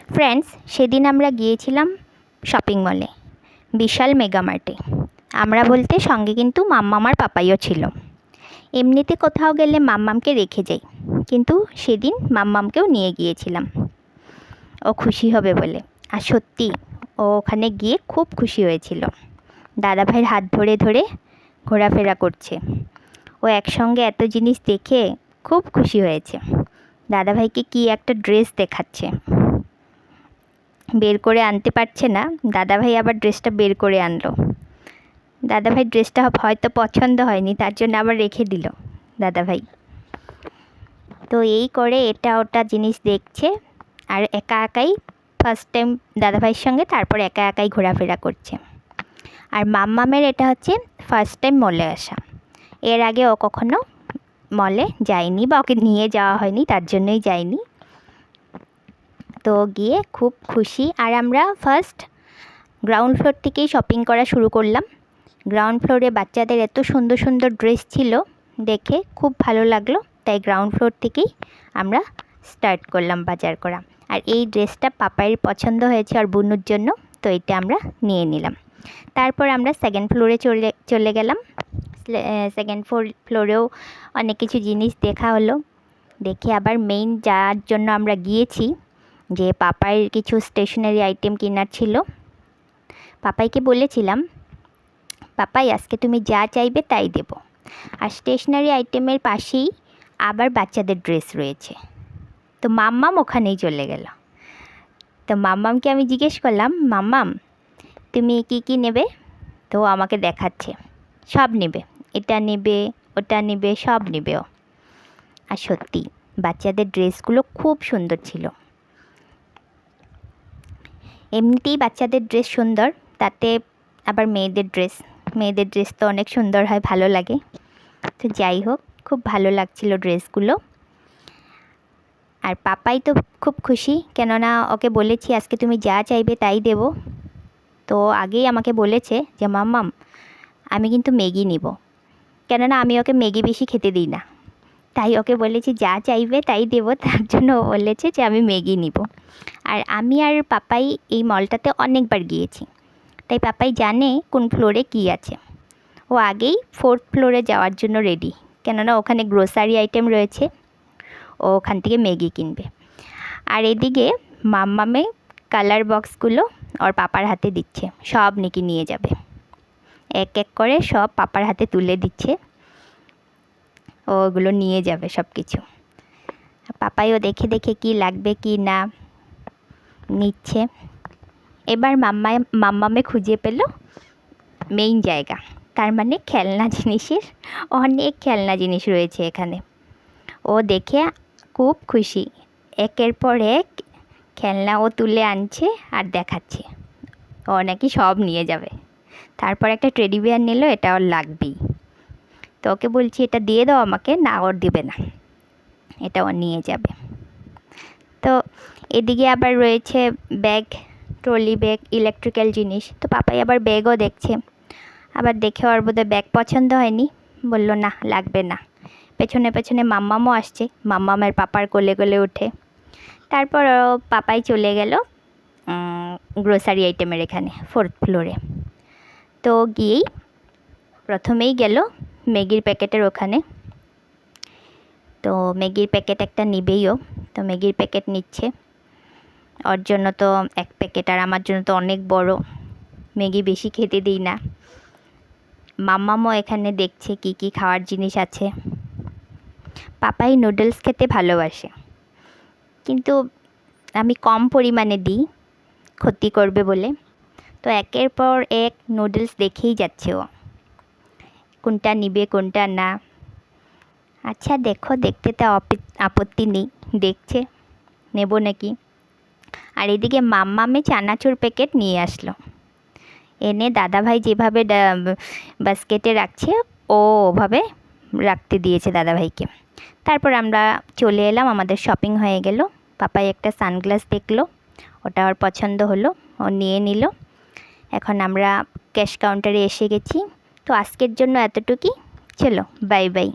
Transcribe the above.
Friends, সেদিন আমরা গিয়েছিলাম শপিং মলে, বিশাল মেগা মার্টে। আমরা বলতে সঙ্গে কিন্তু মাম্মাম আর পাপাইও ছিল। এমনিতে কোথাও গেলে মাম্মামকে রেখে যাই, কিন্তু সেদিন মাম্মামকেও নিয়ে গিয়েছিলাম ও খুশি হবে বলে। আর সত্যি ও ওখানে গিয়ে খুব খুশি হয়েছিল। দাদাভাইয়ের হাত ধরে ধরে ঘোরাফেরা করছে। ও একসঙ্গে এত জিনিস দেখে খুব খুশি হয়েছে। দাদাভাইকে কি একটা ড্রেস দেখাচ্ছে, বের করে আনতে পারছে না। দাদাভাই আবার ড্রেসটা বের করে আনলো। দাদাভাই ড্রেসটা হয়তো পছন্দ হয়নি, তার জন্য আবার রেখে দিল দাদাভাই। তো এই করে এটা ওটা জিনিস দেখছে আর একা একাই ফার্স্ট টাইম দাদাভাইয়ের সঙ্গে, তারপর একা একাই ঘোরাফেরা করছে। আর মাম্মামের এটা হচ্ছে ফার্স্ট টাইম মলে আসা। এর আগে ও কখনো মলে যায়নি, বা ওকে নিয়ে যাওয়া হয়নি, তার জন্যই যায়নি। তো গিয়ে খুব খুশি। আর আমরা ফার্স্ট গ্রাউন্ড ফ্লোর থেকেই শপিং করা শুরু করলাম। গ্রাউন্ড ফ্লোরে বাচ্চাদের এত সুন্দর সুন্দর ড্রেস ছিল, দেখে খুব ভালো লাগলো। তাই গ্রাউন্ড ফ্লোর থেকেই আমরা স্টার্ট করলাম বাজার করা। আর এই ড্রেসটা পাপাইয়ের পছন্দ হয়েছে আর বুনুর জন্য, তো এটা আমরা নিয়ে নিলাম। তারপর আমরা সেকেন্ড ফ্লোরে চলে গেলাম। সেকেন্ড ফ্লোরেও অনেক কিছু জিনিস দেখা হলো। দেখে আবার মেইন যার জন্য আমরা গিয়েছি, যে পাপাইয়ের কিছু স্টেশনারি আইটেম কেনার ছিল। পাপাইকে বলেছিলাম, পাপাই আজকে তুমি যা চাইবে তাই দেব। আর স্টেশনারি আইটেমের পাশেই আবার বাচ্চাদের ড্রেস রয়েছে। তো মাম্মাম ওখানেই চলে গেল। তো মাম্মামকে আমি জিজ্ঞেস করলাম, মাম্মাম তুমি কি কি নেবে? তো আমাকে দেখাচ্ছে, সব নেবে, এটা নেবে, ওটা নেবে, সব নেবে ও। আর সত্যি বাচ্চাদের ড্রেসগুলো খুব সুন্দর ছিল। এমনিতেই বাচ্চাদের ড্রেস সুন্দর, তাতে আবার মেয়েদের ড্রেস তো অনেক সুন্দর হয়, ভালো লাগে। তো যাই হোক, খুব ভালো লাগছিল ড্রেসগুলো। আর পাপাই তো খুব খুশি, কেননা ওকে বলেছি আজকে তুমি যা চাইবে তাই দেব। তো আগেই আমাকে বলেছে যে মাম্মাম আমি কিন্তু ম্যাগি নিব, কেননা আমি ওকে ম্যাগি বেশি খেতে দিই না। তাই ওকে বলেছি যা চাইবে তাই দেব, তার জন্য ও বলেছে যে আমি ম্যাগি নিব। আর আমি আর পাপাই এই মলটাতে অনেকবার গিয়েছি, তাই পাপাই জানে কোন ফ্লোরে কী আছে। ও আগেই ফোর্থ ফ্লোরে যাওয়ার জন্য রেডি, কেননা ওখানে গ্রোসারি আইটেম রয়েছে, ও ওখান থেকে ম্যাগি কিনবে। আর এদিকে মাম্মামে কালার বক্সগুলো ওর পাপার হাতে দিচ্ছে, সব নাকি নিয়ে যাবে। এক এক করে সব পাপার হাতে তুলে দিচ্ছে, ওগুলো নিয়ে যাবে সব কিছু। পাপাইও দেখে দেখে কি লাগবে কি না নিচ্ছে। এবার মাম্মামে খুঁজে পেল মেইন জায়গা, তার মানে খেলনা জিনিসের অনেক খেলনা জিনিস রয়েছে এখানে। ও দেখে খুব খুশি, একের পর এক খেলনা ও তুলে আনছে আর দেখাচ্ছে ও নাকি সব নিয়ে যাবে। তারপর একটা টেডি বিয়ার নিল, এটা ওর লাগবেই। তো ওকে বলছি এটা দিয়ে দাও আমাকে, না ওর দিবে না, এটা ও নিয়ে যাবে। তো এদিকে আবার রয়েছে ব্যাগ, ট্রলি ব্যাগ, ইলেকট্রিক্যাল জিনিস। তো পাপাই আবার ব্যাগও দেখছে, আবার দেখে ওর বোধহয় ব্যাগ পছন্দ হয়নি, বলল না লাগবে না। পেছনে পেছনে মাম্মামও আসছে, মাম্মামের পাপার কোলে কোলে উঠে। তারপর পাপাই চলে গেল গ্রোসারি আইটেমের এখানে ফোর্থ ফ্লোরে। তো গিয়েই প্রথমেই গেল ম্যাগির প্যাকেটের ওখানে। তো ম্যাগির প্যাকেট একটা নিবেইও, তো ম্যাগির প্যাকেট নিচ্ছে। ওর জন্য তো এক প্যাকেট, আর আমার জন্য তো অনেক বড়, ম্যাগি বেশি খেতে দিই না। মাম্মামও এখানে দেখছে কি কি খাওয়ার জিনিস আছে। পাপাই নুডলস খেতে ভালোবাসে, কিন্তু আমি কম পরিমাণে দিই, ক্ষতি করবে বলে। তো একের পর এক নুডলস দেখেই যাচ্ছে ও, কোনটা নিবে কোনটা না। আচ্ছা দেখো, দেখতে তো আপত্তি নেই, দেখছে নেব নাকি। আর এদিকে মাম্মামে চানাচুর প্যাকেট নিয়ে আসলো, এনে দাদাভাই যেভাবে বাস্কেটে রাখছে ও ওভাবে রাখতে দিয়েছে দাদাভাইকে। তারপর আমরা চলে এলাম, আমাদের শপিং হয়ে গেল। পাপাই একটা সানগ্লাস দেখলো, ওটা ওর পছন্দ হলো, ও নিয়ে নিল। এখন আমরা ক্যাশ কাউন্টারে এসে গেছি। তো আজকের জন্য এতটুকুই, চলো বাই বাই।